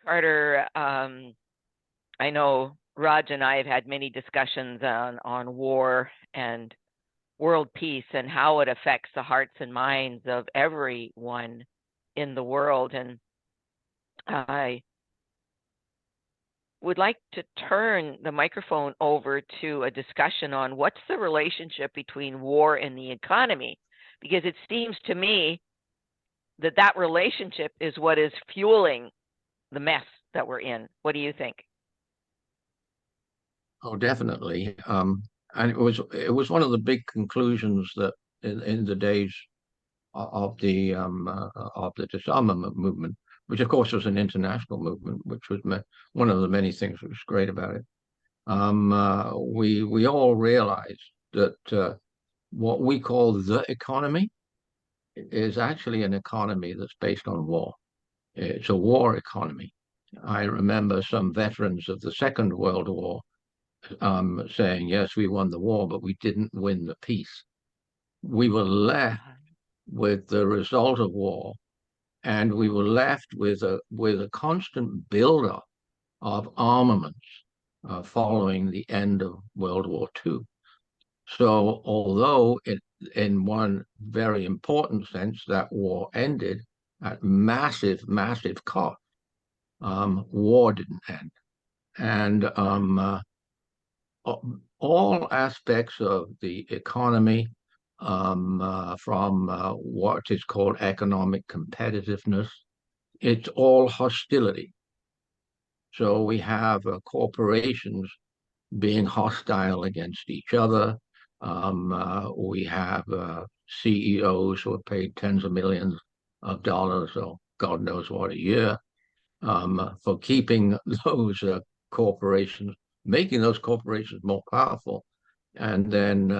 two-parter. I know Raj and I have had many discussions on war and world peace and how it affects the hearts and minds of everyone in the world. And I would like to turn the microphone over to a discussion on what's the relationship between war and the economy, because it seems to me that that relationship is what is fueling the mess that we're in. What do you think? Oh, definitely. And it was one of the big conclusions that in the days of the disarmament movement, which of course was an international movement, which was one of the many things that was great about it. We all realized that what we call the economy is actually an economy that's based on war. It's a war economy. I remember some veterans of the Second World War saying, yes, we won the war, but we didn't win the peace. We were left with the result of war, and we were left with a constant buildup of armaments following the end of World War II. So, although in one very important sense that war ended at massive, massive cost, war didn't end, and all aspects of the economy, from what is called economic competitiveness, it's all hostility. So we have corporations being hostile against each other. We have CEOs who are paid tens of millions of dollars, or God knows what, a year, for keeping those corporations, making those corporations more powerful, and then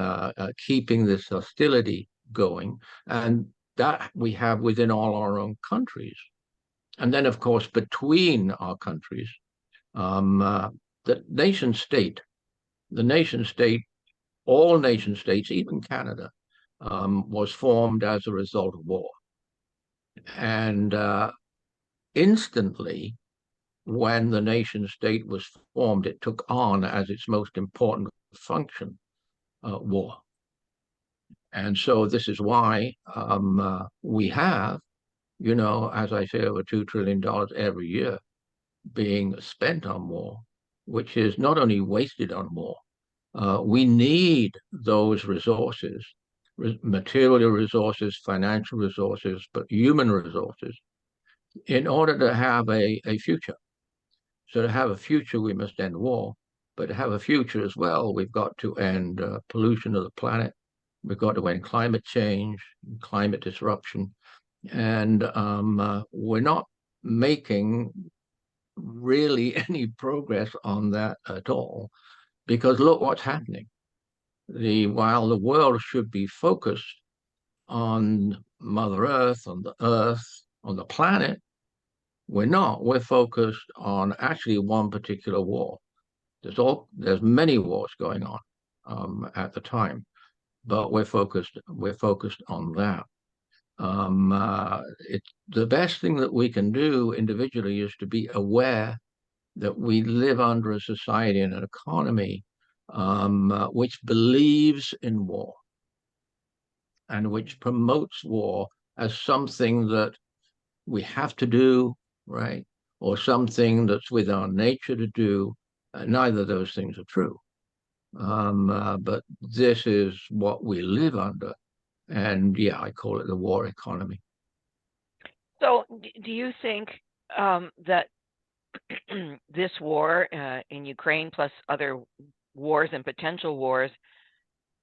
keeping this hostility going. And that we have within all our own countries. And then, of course, between our countries, the nation state, the nation state, all nation states, even Canada, was formed as a result of war. And instantly, when the nation state was formed, it took on as its most important function war. And so this is why we have, as I say, over $2 trillion every year being spent on war, which is not only wasted on war. We need those resources, material resources, financial resources, but human resources, in order to have a future. So to have a future, we must end war. But to have a future as well, we've got to end pollution of the planet. We've got to end climate change, climate disruption. And we're not making really any progress on that at all, because look what's happening. While the world should be focused on Mother Earth, on the planet, we're not. We're focused on actually one particular war. There's many wars going on at the time, but we're focused on that. It's the best thing that we can do individually is to be aware that we live under a society and an economy which believes in war and which promotes war as something that we have to do, right? Or something that's with our nature to do. Neither of those things are true. But this is what we live under. And yeah, I call it the war economy. So do you think that this war in Ukraine, plus other wars and potential wars,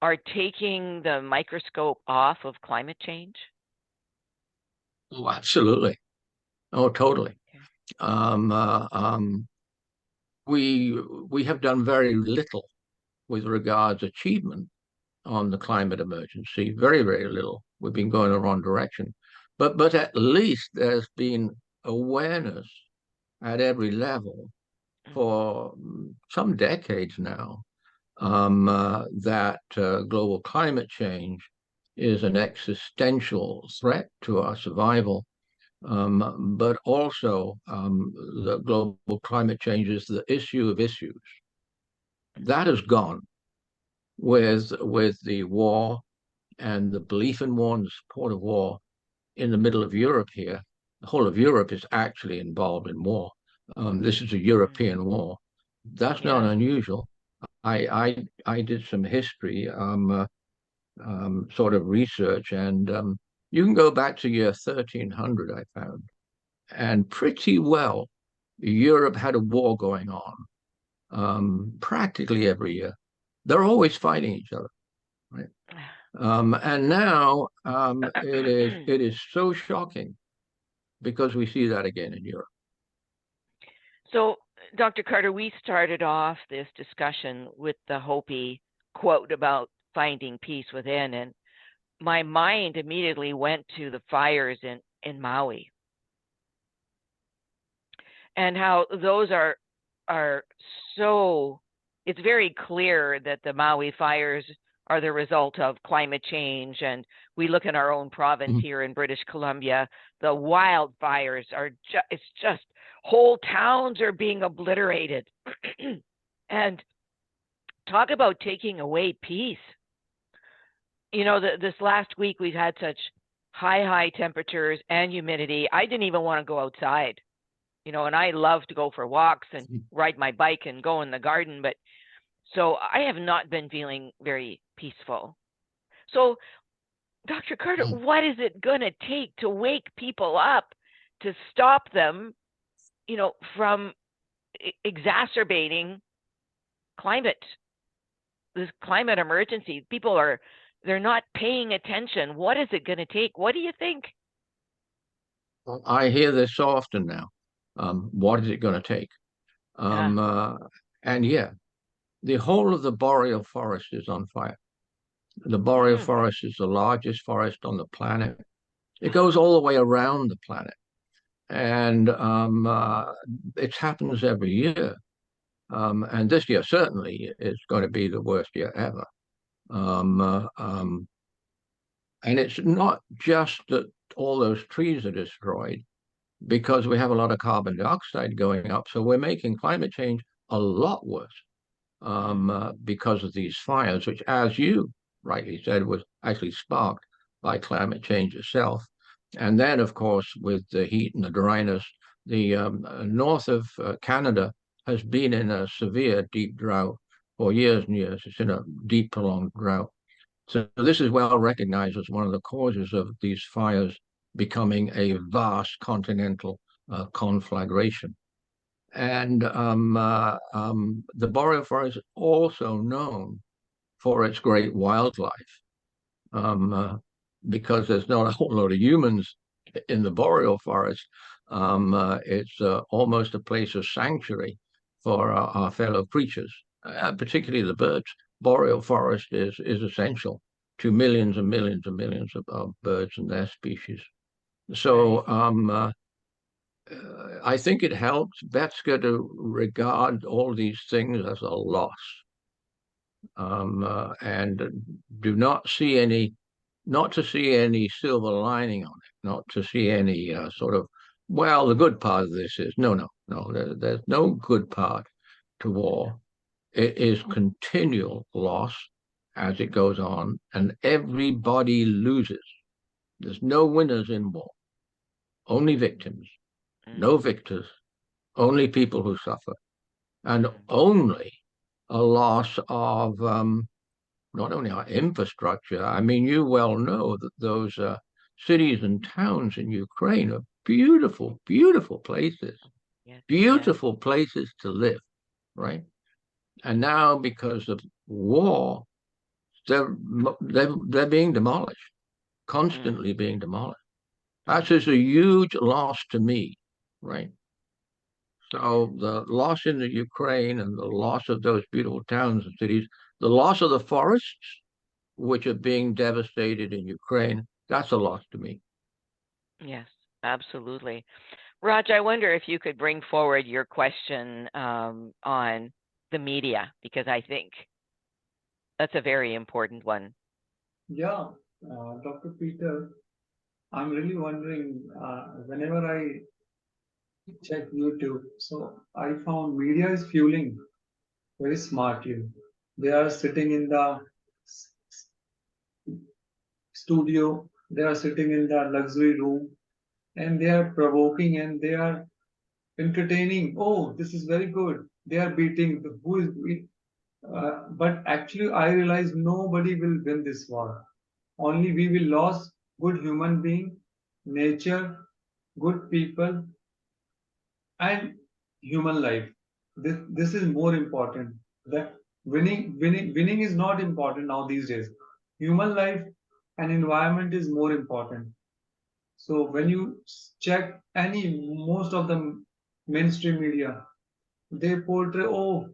are taking the microscope off of climate change? Oh, absolutely. Oh, totally. Okay. We have done very little with regards achievement on the climate emergency. Very, very little. We've been going the wrong direction. But at least there's been awareness at every level for some decades now, that global climate change is an existential threat to our survival, but also the global climate change is the issue of issues. That has gone with the war and the belief in war and the support of war in the middle of Europe here. The whole of Europe is actually involved in war. This is a European war. That's not Yes. unusual. I did some history, sort of research, and you can go back to year 1300, I found, and pretty well Europe had a war going on practically every year. They're always fighting each other, right? And now it is so shocking because we see that again in Europe. So, Dr. Carter, we started off this discussion with the Hopi quote about finding peace within, and my mind immediately went to the fires in Maui and how those are so. It's very clear that the Maui fires are the result of climate change, and we look in our own province here in British Columbia, the wildfires are it's just whole towns are being obliterated. And talk about taking away peace. You know, this last week we've had such high temperatures and humidity. I didn't even want to go outside, you know, and I love to go for walks and ride my bike and go in the garden, but so I have not been feeling very peaceful. So, Dr. Carter, what is it going to take to wake people up, to stop them, you know, from exacerbating this climate emergency? They're not paying attention. What is it going to take? What do you think? I hear this so often now. What is it going to take? And yeah, the whole of the boreal forest is on fire. The boreal forest is the largest forest on the planet. It goes all the way around the planet, and it happens every year. And this year certainly is going to be the worst year ever. And it's not just that all those trees are destroyed, because we have a lot of carbon dioxide going up. So we're making climate change a lot worse because of these fires, which, as you rightly said, was actually sparked by climate change itself. And then, of course, with the heat and the dryness, the north of Canada has been in a severe, deep drought for years and years. It's in a deep, prolonged drought. So this is well recognized as one of the causes of these fires becoming a vast continental conflagration. And the boreal forest is also known for its great wildlife, because there's not a whole lot of humans in the boreal forest. It's almost a place of sanctuary for our fellow creatures, particularly the birds. Boreal forest is essential to millions and millions and millions of birds and their species. So I think it helps Betska to regard all these things as a loss, and do not see not to see any silver lining on it, not to see any sort of, well, the good part of this is, no. There's no good part to war. It is continual loss as it goes on, and everybody loses. There's no winners in war, only victims, no victors, only people who suffer, and only a loss of not only our infrastructure. I mean, you well know that those cities and towns in Ukraine are beautiful, beautiful places, beautiful places to live, right? And now, because of war, they're being demolished, constantly being demolished. That's just a huge loss to me, right? So the loss in the Ukraine and the loss of those beautiful towns and cities, the loss of the forests, which are being devastated in Ukraine, that's a loss to me. Yes, absolutely. Raj, I wonder if you could bring forward your question on the media, because I think that's a very important one. Yeah, Dr. Peter, I'm really wondering, whenever I check YouTube, so I found media is fueling very smartly. They are sitting in the studio, they are sitting in the luxury room, and they are provoking and they are entertaining. Oh, this is very good. They are beating who is. But actually, I realize nobody will win this war. Only we will lose good human being, nature, good people, and human life. This is more important. That winning is not important now these days. Human life and environment is more important. So when you check most of the mainstream media, they portray, oh,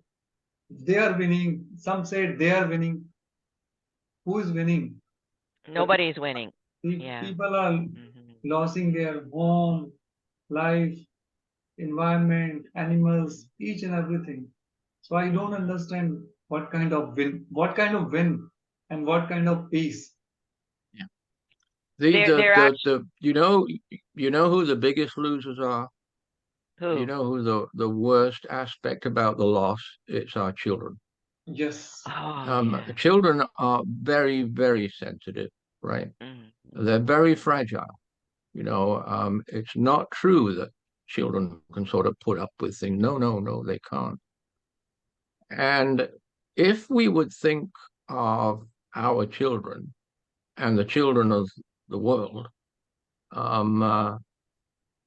they are winning. Some said they are winning. Who is winning? The Nobody's winning. Yeah. people are Hmm. losing their home, life, environment, animals, each and everything. So I don't Hmm. understand what kind of win, and what kind of peace. Yeah. They're actually You know who the biggest losers are? You who? know who the worst aspect about the loss? It's our children. Yes. Oh yeah. Children are very, very sensitive, right? Hmm. They're very fragile. It's not true that children can sort of put up with things. No, no, no, they can't. And if we would think of our children and the children of the world, um, uh,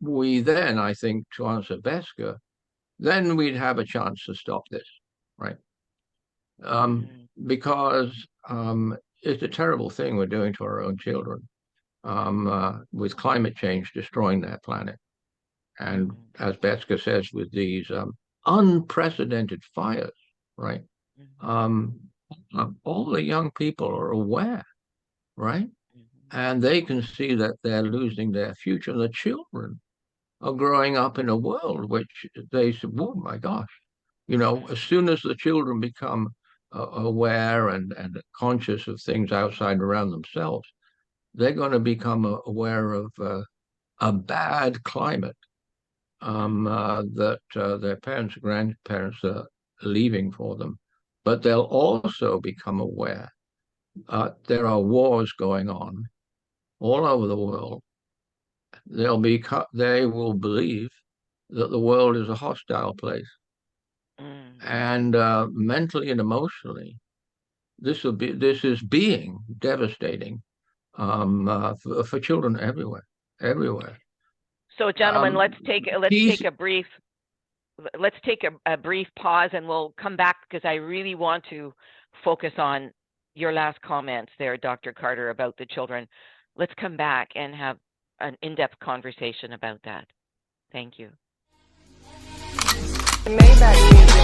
we then, I think, to answer Betska, then we'd have a chance to stop this, right? Um, Hmm. because it's a terrible thing we're doing to our own children with climate change destroying their planet. And Hmm. as Betska says, with these unprecedented fires, right? Hmm. Um, all the young people are aware, right? Hmm. And they can see that they're losing their future. The children are growing up in a world which they say, oh my gosh, as Hmm. soon as the children become aware and conscious of things outside around themselves, they're going to become aware of a bad climate Hmm. that their parents and grandparents are leaving for them. But they'll also become aware there are wars going on all over the world. They will believe that the world is a hostile place, Hmm. and mentally and emotionally, this is being devastating for children everywhere, everywhere. So, gentlemen, Um, let's peace. take a brief a brief pause, and we'll come back because I really want to focus on your last comments there, Dr. Carter, about the children. Let's come back and have an in-depth conversation about that. Thank you. Maybach